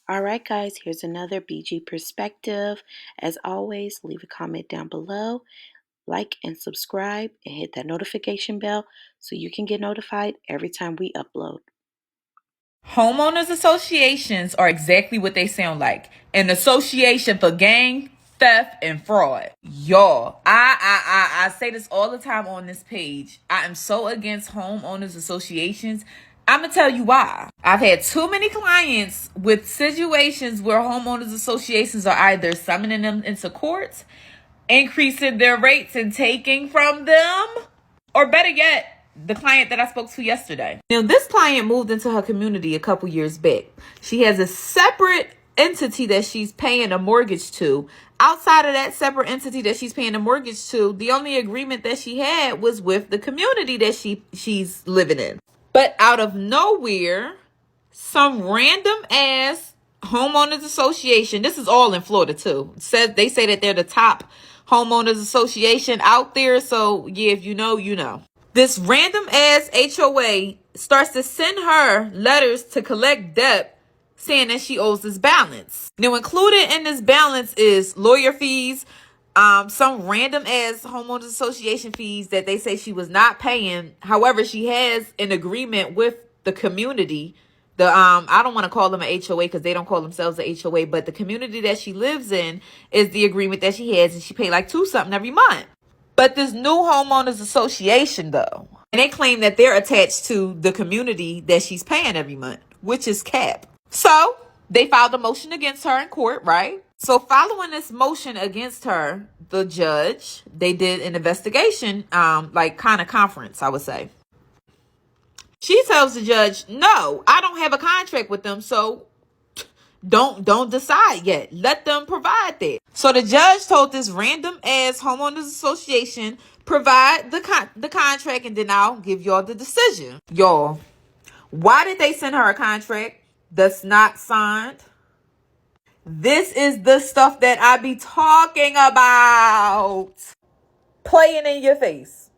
All right, guys, here's another BG perspective. As always, leave a comment down below, like and subscribe, and hit that notification bell so you can get notified every time we upload. Homeowners associations are exactly what they sound like. An association for gang, theft, and fraud. Y'all, I say this all the time on this page. I am so against homeowners associations. I'm going to tell you why. I've had too many clients with situations where homeowners associations are either summoning them into courts, increasing their rates and taking from them, or better yet, the client that I spoke to yesterday. Now, this client moved into her community a couple years back. She has a separate entity that she's paying a mortgage to. Outside of that separate entity that she's paying a mortgage to, the only agreement that she had was with the community that she's living in. But out of nowhere, some random ass homeowners association, this is all in Florida too, they say that they're the top homeowners association out there. So yeah, if you know, you know. This random ass HOA starts to send her letters to collect debt saying that she owes this balance. Now, included in this balance is lawyer fees, some random ass homeowners association fees that they say she was not paying. However, she has an agreement with the community. I don't want to call them an HOA because they don't call themselves a HOA, but the community that she lives in is the agreement that she has, and she pay like $2 something every month. But this new homeowners association, though, and they claim that they're attached to the community that she's paying every month, which is cap. So they filed a motion against her in court, right? So following this motion against her, the judge, they did an investigation, like kind of conference, I would say. She tells the judge, no, I don't have a contract with them, so don't decide yet. Let them provide that. So the judge told this random ass homeowners association, provide the contract, and then I'll give y'all the decision. Y'all, why did they send her a contract that's not signed? This is the stuff that I be talking about. Playing in your face.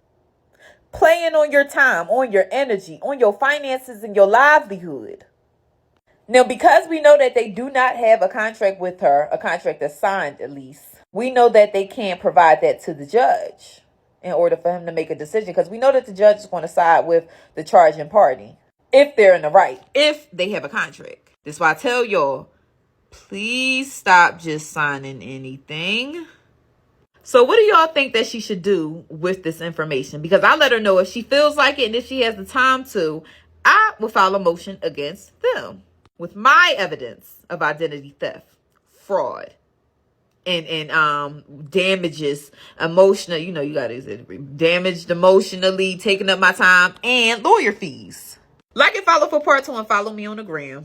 Playing on your time, on your energy, on your finances, and your livelihood. Now, because we know that they do not have a contract with her, a contract that's signed at least, we know that they can't provide that to the judge in order for him to make a decision, because we know that the judge is going to side with the charging party if they're in the right, if they have a contract. That's why I tell y'all, please stop just signing anything. So what do y'all think that she should do with this information? Because I let her know if she feels like it and if she has the time to, I will file a motion against them with my evidence of identity theft, fraud, and damages, emotional, you know, you got to damaged emotionally, taking up my time, and lawyer fees. Like and follow for part 2 and follow me on the gram.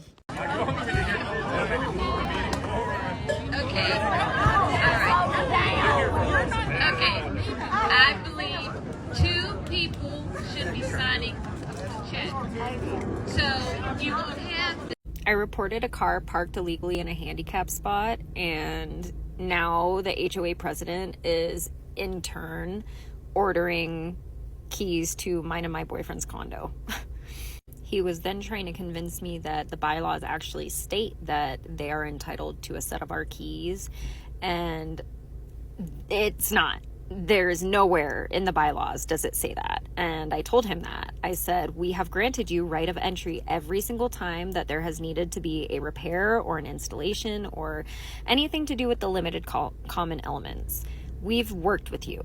I believe 2 people should be signing the check. So you won't have. I reported a car parked illegally in a handicap spot, and now the HOA president is in turn ordering keys to mine and my boyfriend's condo. He was then trying to convince me that the bylaws actually state that they are entitled to a set of our keys, and it's not. There's nowhere in the bylaws does it say that. And I told him that. I said, we have granted you right of entry every single time that there has needed to be a repair or an installation or anything to do with the limited common elements. We've worked with you.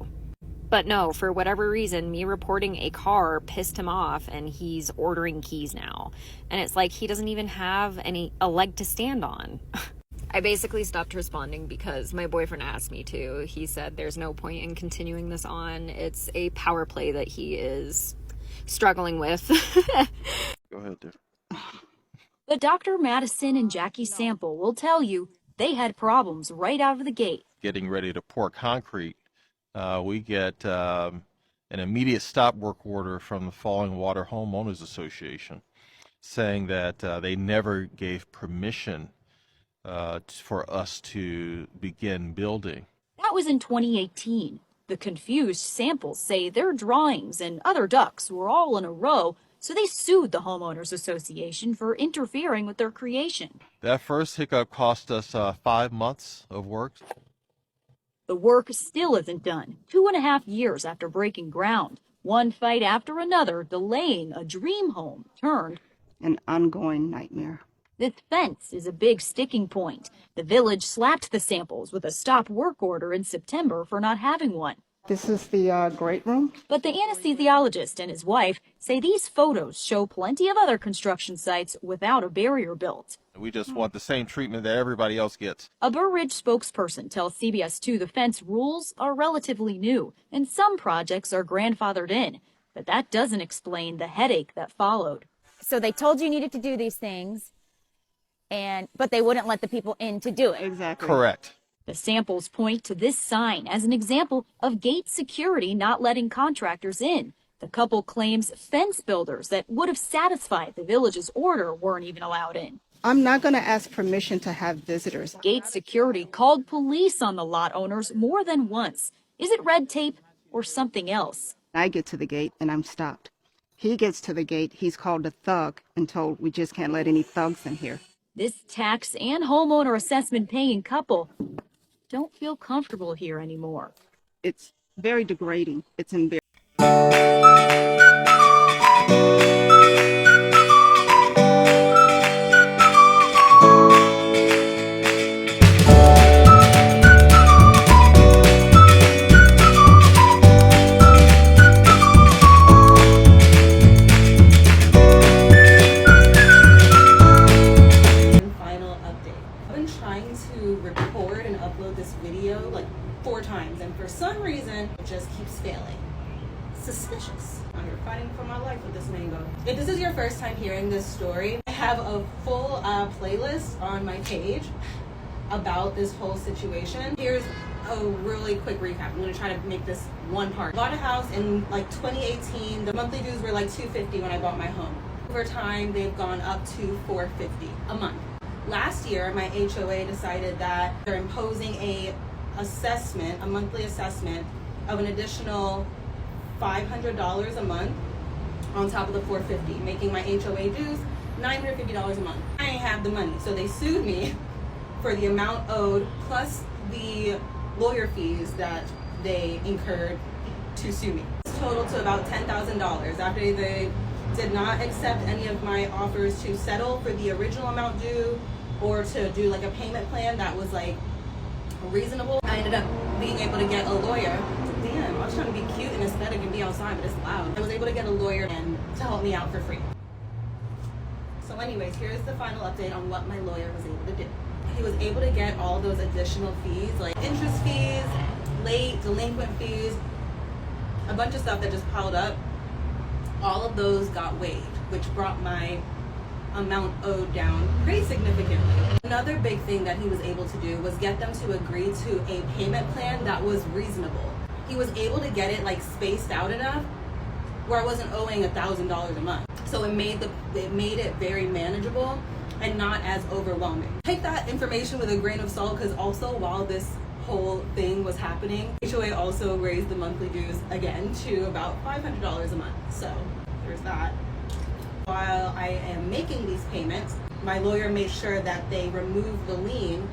But no, for whatever reason, me reporting a car pissed him off, and he's ordering keys now. And it's like he doesn't even have a leg to stand on. I basically stopped responding because my boyfriend asked me to. He said there's no point in continuing this on. It's a power play that he is struggling with. Go ahead, dear. But Dr. Madison and Jackie Sample will tell you they had problems right out of the gate. Getting ready to pour concrete, we get an immediate stop work order from the Falling Water Homeowners Association saying that they never gave permission for us to begin building. That was in 2018. The confused Samples say their drawings and other ducks were all in a row so they sued the Homeowners Association for interfering with their creation. That first hiccup cost us 5 months of work. The work still isn't done, 2.5 years after breaking ground. One fight after another, delaying a dream home turned an ongoing nightmare. this fence is a big sticking point. The village slapped the Samples with a stop work order in September for not having one. This is the great room. But the anesthesiologist and his wife say these photos show plenty of other construction sites without a barrier built. We just want the same treatment that everybody else gets. A Burr Ridge spokesperson tells CBS2 the fence rules are relatively new and some projects are grandfathered in. But that doesn't explain the headache that followed. So they told you needed to do these things, but they wouldn't let the people in to do it. Exactly. Correct. The Samples point to this sign as an example of gate security not letting contractors in. The couple claims fence builders that would have satisfied the village's order weren't even allowed in. I'm not going to ask permission to have visitors. Gate security called police on the lot owners more than once. Is it red tape or something else? I get to the gate and I'm stopped. He gets to the gate, he's called a thug and told we just can't let any thugs in here. This tax and homeowner assessment paying couple don't feel comfortable here anymore. It's very degrading. It's embarrassing. Record and upload this video like 4 times, and for some reason it just keeps failing. Suspicious. I'm here fighting for my life with this mango. If this is your first time hearing this story, I have a full playlist on my page about this whole situation. Here's a really quick recap. I'm going to try to make this one part. Bought a house in like 2018. The monthly dues were like $250 when I bought my home. Over time, they've gone up to $450 a month. Last year, my HOA decided that they're imposing a monthly assessment of an additional $500 a month on top of the $450, making my HOA dues $950 a month. I ain't have the money, so they sued me for the amount owed plus the lawyer fees that they incurred to sue me. It's total to about $10,000 after they did not accept any of my offers to settle for the original amount due or to do like a payment plan that was like reasonable. I ended up being able to get a lawyer. Damn, I was trying to be cute and aesthetic and be outside, but it's loud. I was able to get a lawyer and to help me out for free. So anyways, here's the final update on what my lawyer was able to do. He was able to get all those additional fees, like interest fees, late, delinquent fees, a bunch of stuff that just piled up. All of those got waived, which brought my amount owed down pretty significantly. Another big thing that he was able to do was get them to agree to a payment plan that was reasonable. He was able to get it like spaced out enough where I wasn't owing $1,000 a month. So it made it very manageable and not as overwhelming. Take that information with a grain of salt, because also while this whole thing was happening, HOA also raised the monthly dues again to about $500 a month. So there's that. While I am making these payments, my lawyer made sure that they remove the lien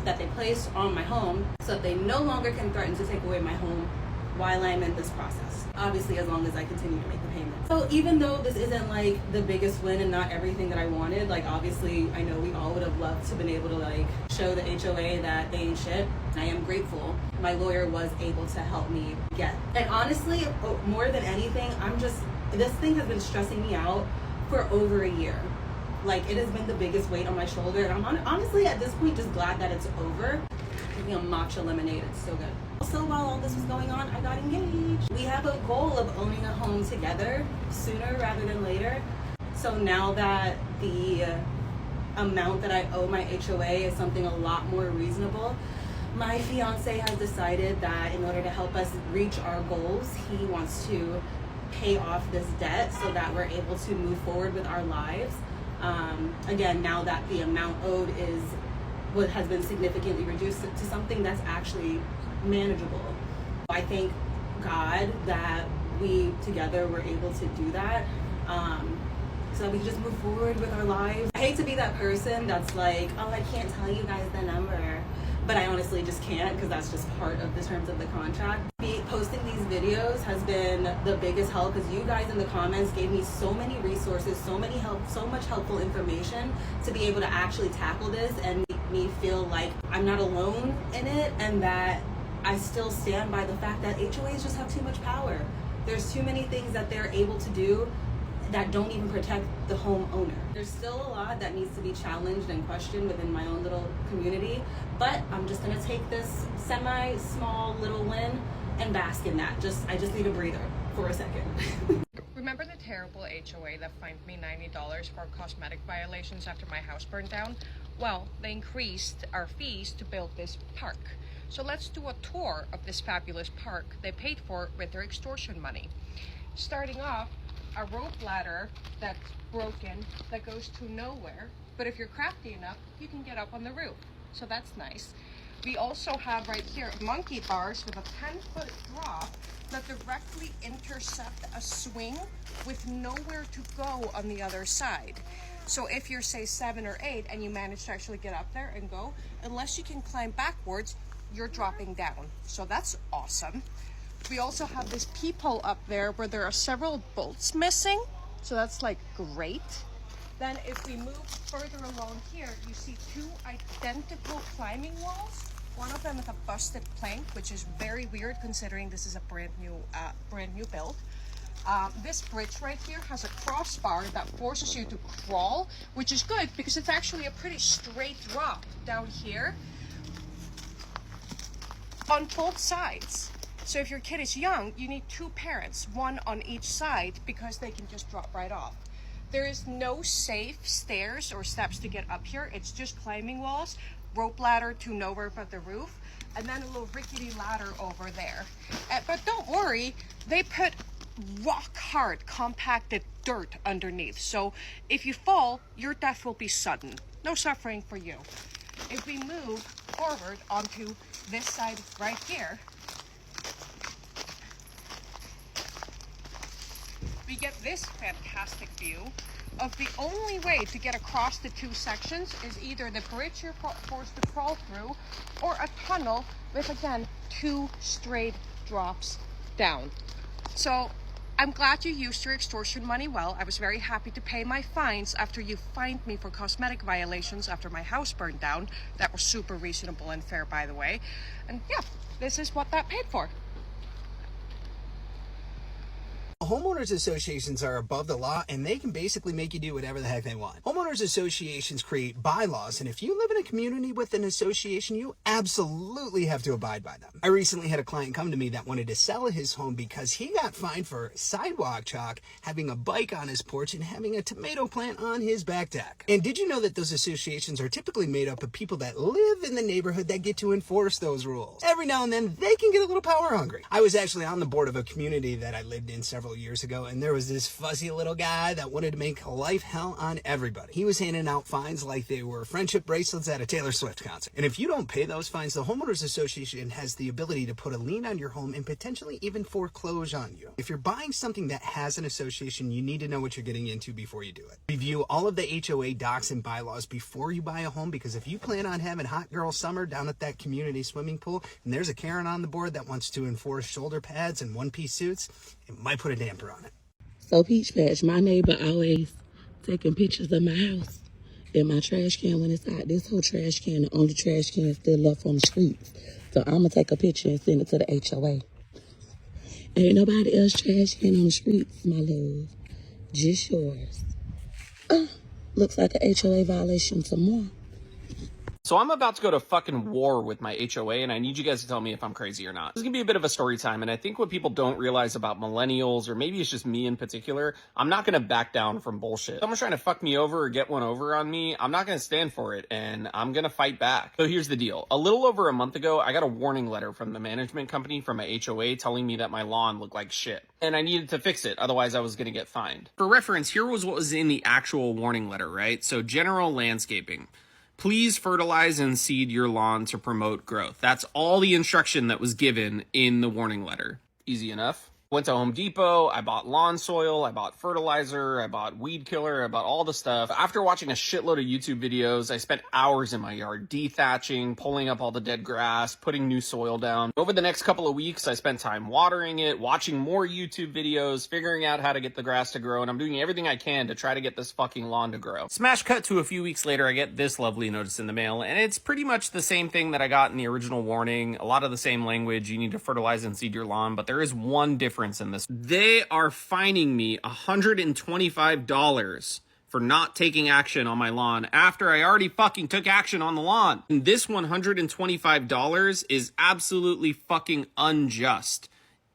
that they placed on my home so that they no longer can threaten to take away my home while I'm in this process. Obviously, as long as I continue to make the payments. So even though this isn't like the biggest win and not everything that I wanted, like obviously I know we all would have loved to have been able to like show the HOA that they ain't shit. I am grateful my lawyer was able to help me get. And honestly, more than anything, this thing has been stressing me out for over a year. Like, it has been the biggest weight on my shoulder, and I'm honestly at this point just glad that it's over. Drinking a matcha lemonade, it's so good. Also, while all this was going on, I got engaged. We have a goal of owning a home together sooner rather than later. So now that the amount that I owe my HOA is something a lot more reasonable, my fiance has decided that in order to help us reach our goals, he wants to pay off this debt so that we're able to move forward with our lives. Again, now that the amount owed has been significantly reduced to something that's actually manageable. I thank God that we together were able to do that, so that we can just move forward with our lives. I hate to be that person that's like, oh, I can't tell you guys the number, but I honestly just can't, because that's just part of the terms of the contract. Posting these videos has been the biggest help, because you guys in the comments gave me so many resources, so much helpful information to be able to actually tackle this and make me feel like I'm not alone in it, and that I still stand by the fact that HOAs just have too much power. There's too many things that they're able to do that don't even protect the homeowner. There's still a lot that needs to be challenged and questioned within my own little community, but I'm just gonna take this semi-small little win and bask in that. I just need a breather for a second. Remember the terrible HOA that fined me $90 for cosmetic violations after my house burned down? Well, they increased our fees to build this park. So let's do a tour of this fabulous park they paid for with their extortion money. Starting off, a rope ladder that's broken that goes to nowhere, but if you're crafty enough, you can get up on the roof. So that's nice. We also have right here monkey bars with a 10-foot drop that directly intercept a swing with nowhere to go on the other side. So if you're, say, 7 or 8 and you manage to actually get up there and go, unless you can climb backwards, you're dropping down. So that's awesome. We also have this peephole up there where there are several bolts missing. So that's like great. Then if we move further along here, you see 2 identical climbing walls. One of them is a busted plank, which is very weird considering this is a brand new build. This bridge right here has a crossbar that forces you to crawl, which is good because it's actually a pretty straight drop down here on both sides. So if your kid is young, you need 2 parents, 1 on each side, because they can just drop right off. There is no safe stairs or steps to get up here. It's just climbing walls, rope ladder to nowhere but the roof, and then a little rickety ladder over there. But don't worry, they put rock hard compacted dirt underneath. So if you fall, your death will be sudden. No suffering for you. If we move forward onto this side right here, we get this fantastic view of the only way to get across the 2 sections is either the bridge you're forced to crawl through or a tunnel with, again, 2 straight drops down. So I'm glad you used your extortion money well. I was very happy to pay my fines after you fined me for cosmetic violations after my house burned down. That was super reasonable and fair, by the way. And yeah, this is what that paid for. Homeowners associations are above the law, and they can basically make you do whatever the heck they want. Homeowners associations create bylaws, and if you live in a community with an association, you absolutely have to abide by them. I recently had a client come to me that wanted to sell his home because he got fined for sidewalk chalk, having a bike on his porch, and having a tomato plant on his back deck. And did you know that those associations are typically made up of people that live in the neighborhood that get to enforce those rules? Every now and then, they can get a little power hungry. I was actually on the board of a community that I lived in several years ago, and there was this fuzzy little guy that wanted to make life hell on everybody. He was handing out fines like they were friendship bracelets at a Taylor Swift concert. And if you don't pay those fines, the Homeowners Association has the ability to put a lien on your home and potentially even foreclose on you. If you're buying something that has an association, you need to know what you're getting into before you do it. Review all of the HOA docs and bylaws before you buy a home, because if you plan on having hot girl summer down at that community swimming pool and there's a Karen on the board that wants to enforce shoulder pads and one-piece suits, it might put a damper on it. So Peach Patch, my neighbor always taking pictures of my house and my trash can when it's hot. This whole trash can, the only trash can still left on the streets. So I'm going to take a picture and send it to the HOA. Ain't nobody else trash can on the streets, my love. Just yours. Looks like a HOA violation some more. So I'm about to go to fucking war with my HOA, and I need you guys to tell me if I'm crazy or not. This is gonna be a bit of a story time, and I think what people don't realize about millennials, or maybe it's just me in particular, I'm not gonna back down from bullshit. If someone's trying to fuck me over or get one over on me, I'm not gonna stand for it, and I'm gonna fight back. So here's the deal. A little over a month ago, I got a warning letter from the management company from my HOA telling me that my lawn looked like shit, and I needed to fix it, otherwise I was gonna get fined. For reference, here was what was in the actual warning letter, right? So general landscaping. Please fertilize and seed your lawn to promote growth. That's all the instruction that was given in the warning letter. Easy enough. Went to Home Depot, I bought lawn soil, I bought fertilizer, I bought weed killer, I bought all the stuff. After watching a shitload of YouTube videos, I spent hours in my yard dethatching, pulling up all the dead grass, putting new soil down. Over the next couple of weeks, I spent time watering it, watching more YouTube videos, figuring out how to get the grass to grow, and I'm doing everything I can to try to get this fucking lawn to grow. Smash cut to a few weeks later, I get this lovely notice in the mail, and it's pretty much the same thing that I got in the original warning. A lot of the same language. You need to fertilize and seed your lawn, but there is one difference in this. They are fining me $125 for not taking action on my lawn after I already fucking took action on the lawn. And this $125 is absolutely fucking unjust.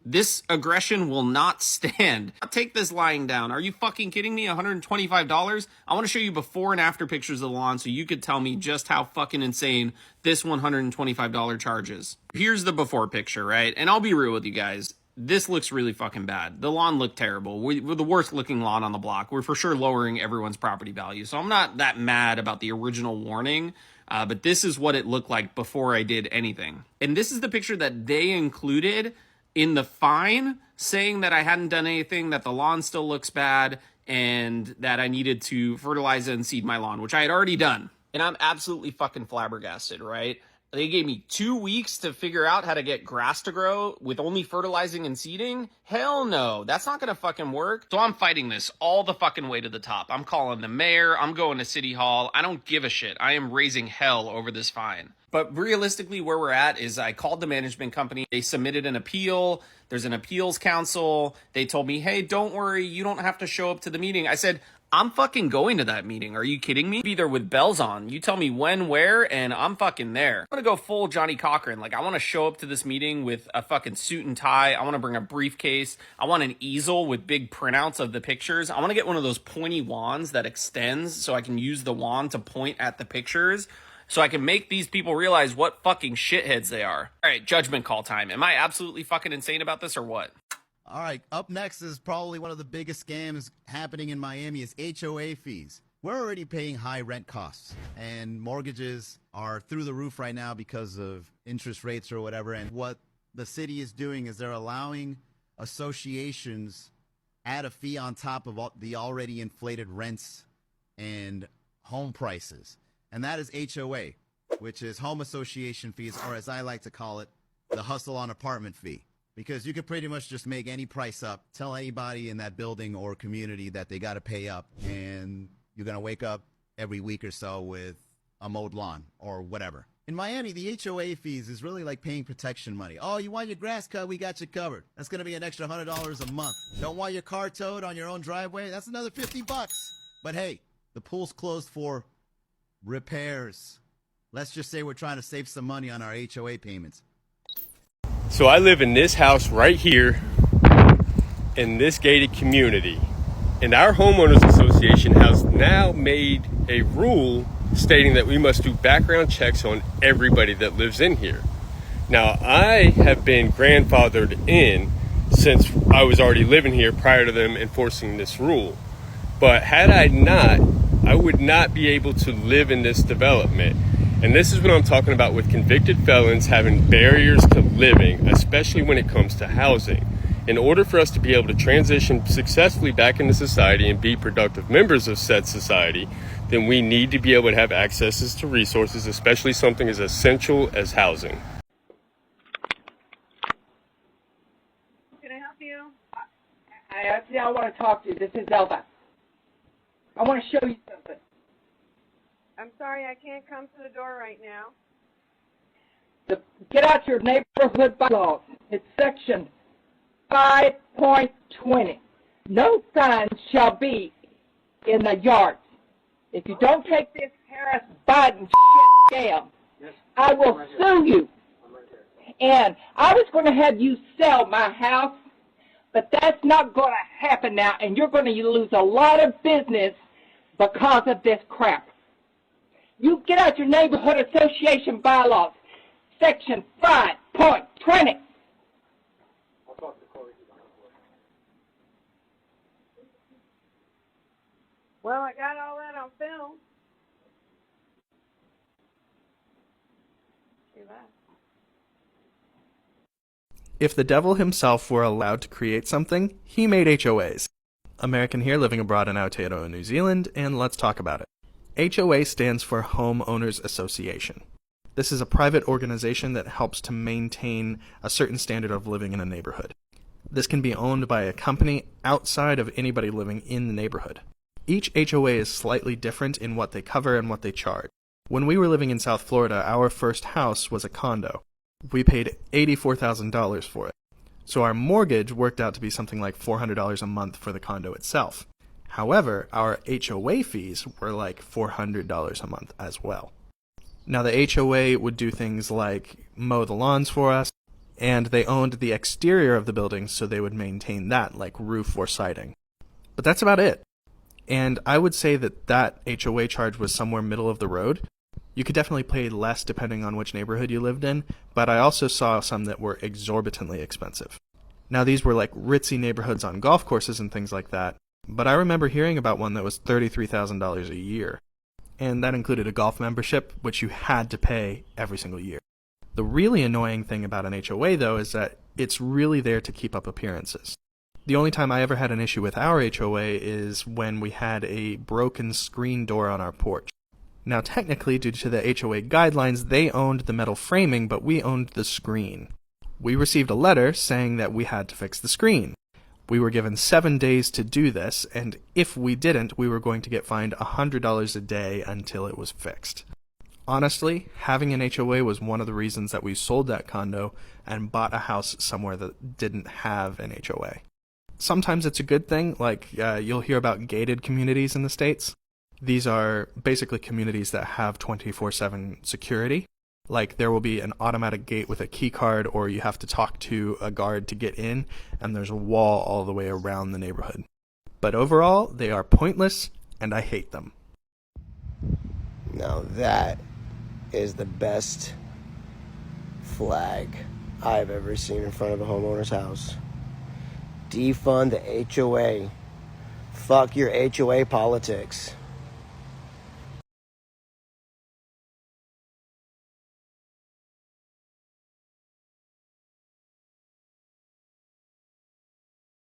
This aggression will not stand. I'll take this lying down. Are you fucking kidding me? $125? I want to show you before and after pictures of the lawn so you could tell me just how fucking insane this $125 charge is. Here's the before picture, right? And I'll be real with you guys. This looks really fucking bad. The lawn looked terrible. We're the worst looking lawn on the block. We're for sure lowering everyone's property value. So I'm not that mad about the original warning, but this is what it looked like before I did anything. And this is the picture that they included in the fine, saying that I hadn't done anything, that the lawn still looks bad, and that I needed to fertilize and seed my lawn, which I had already done. And I'm absolutely fucking flabbergasted, right? They gave me 2 weeks to figure out how to get grass to grow with only fertilizing and seeding? Hell no, that's not gonna fucking work. So I'm fighting this all the fucking way to the top. I'm calling the mayor, I'm going to City Hall. I don't give a shit. I am raising hell over this fine. But realistically, where we're at is I called the management company. They submitted an appeal. There's an appeals council. They told me, hey, don't worry, you don't have to show up to the meeting. I said, I'm fucking going to that meeting. Are you kidding me? Be there with bells on. You tell me when, where, and I'm fucking there. I'm gonna go full Johnny Cochran. Like, I want to show up to this meeting with a fucking suit and tie. I want to bring a briefcase. I want an easel with big printouts of the pictures. I want to get one of those pointy wands that extends so I can use the wand to point at the pictures, so I can make these people realize what fucking shitheads they are. All right, judgment call time. Am I absolutely fucking insane about this or what? All right, up next is probably one of the biggest scams happening in Miami is HOA fees. We're already paying high rent costs, and mortgages are through the roof right now because of interest rates or whatever. And what the city is doing is they're allowing associations add a fee on top of the already inflated rents and home prices. And that is HOA, which is home association fees, or as I like to call it, the hustle on apartment fee. Because you could pretty much just make any price up, tell anybody in that building or community that they got to pay up, and you're going to wake up every week or so with a mowed lawn or whatever. In Miami, the HOA fees is really like paying protection money. Oh, you want your grass cut? We got you covered. That's going to be an extra $100 a month. Don't want your car towed on your own driveway? That's another $50. But hey, the pool's closed for repairs. Let's just say we're trying to save some money on our HOA payments. So I live in this house right here in this gated community, and our homeowners association has now made a rule stating that we must do background checks on everybody that lives in here. Now, I have been grandfathered in since I was already living here prior to them enforcing this rule. But had I not, I would not be able to live in this development. And this is what I'm talking about with convicted felons having barriers to living, especially when it comes to housing. In order for us to be able to transition successfully back into society and be productive members of said society, then we need to be able to have access to resources, especially something as essential as housing. Can I help you? I want to talk to you. This is Elba. I want to show you something. I'm sorry, I can't come to the door right now. Get out your neighborhood bylaws. It's section 5.20. No signs shall be in the yards. If you don't take this Harris Biden shit down, I will sue you. And I was going to have you sell my house, but that's not going to happen now, and you're going to lose a lot of business because of this crap. You get out your neighborhood association bylaws, section 5.20. Well, I got all that on film. If the devil himself were allowed to create something, he made HOAs. American here living abroad in Aotearoa, New Zealand, and let's talk about it. HOA stands for Homeowners Association. This is a private organization that helps to maintain a certain standard of living in a neighborhood. This can be owned by a company outside of anybody living in the neighborhood. Each HOA is slightly different in what they cover and what they charge. When we were living in South Florida, our first house was a condo. We paid $84,000 for it. So our mortgage worked out to be something like $400 a month for the condo itself. However, our HOA fees were like $400 a month as well. Now the HOA would do things like mow the lawns for us, and they owned the exterior of the building, so they would maintain that, like roof or siding. But that's about it. And I would say that HOA charge was somewhere middle of the road. You could definitely pay less depending on which neighborhood you lived in, but I also saw some that were exorbitantly expensive. Now these were like ritzy neighborhoods on golf courses and things like that, but I remember hearing about one that was $33,000 a year. And that included a golf membership, which you had to pay every single year. The really annoying thing about an HOA, though, is that it's really there to keep up appearances. The only time I ever had an issue with our HOA is when we had a broken screen door on our porch. Now, technically, due to the HOA guidelines, they owned the metal framing, but we owned the screen. We received a letter saying that we had to fix the screen. We were given 7 days to do this, and if we didn't, we were going to get fined $100 a day until it was fixed. Honestly, having an HOA was one of the reasons that we sold that condo and bought a house somewhere that didn't have an HOA. Sometimes it's a good thing, like you'll hear about gated communities in the States. These are basically communities that have 24/7 security. Like there will be an automatic gate with a key card, or you have to talk to a guard to get in, and there's a wall all the way around the neighborhood. But overall, they are pointless, and I hate them. Now that is the best flag I've ever seen in front of a homeowner's house. Defund the HOA. Fuck your HOA politics.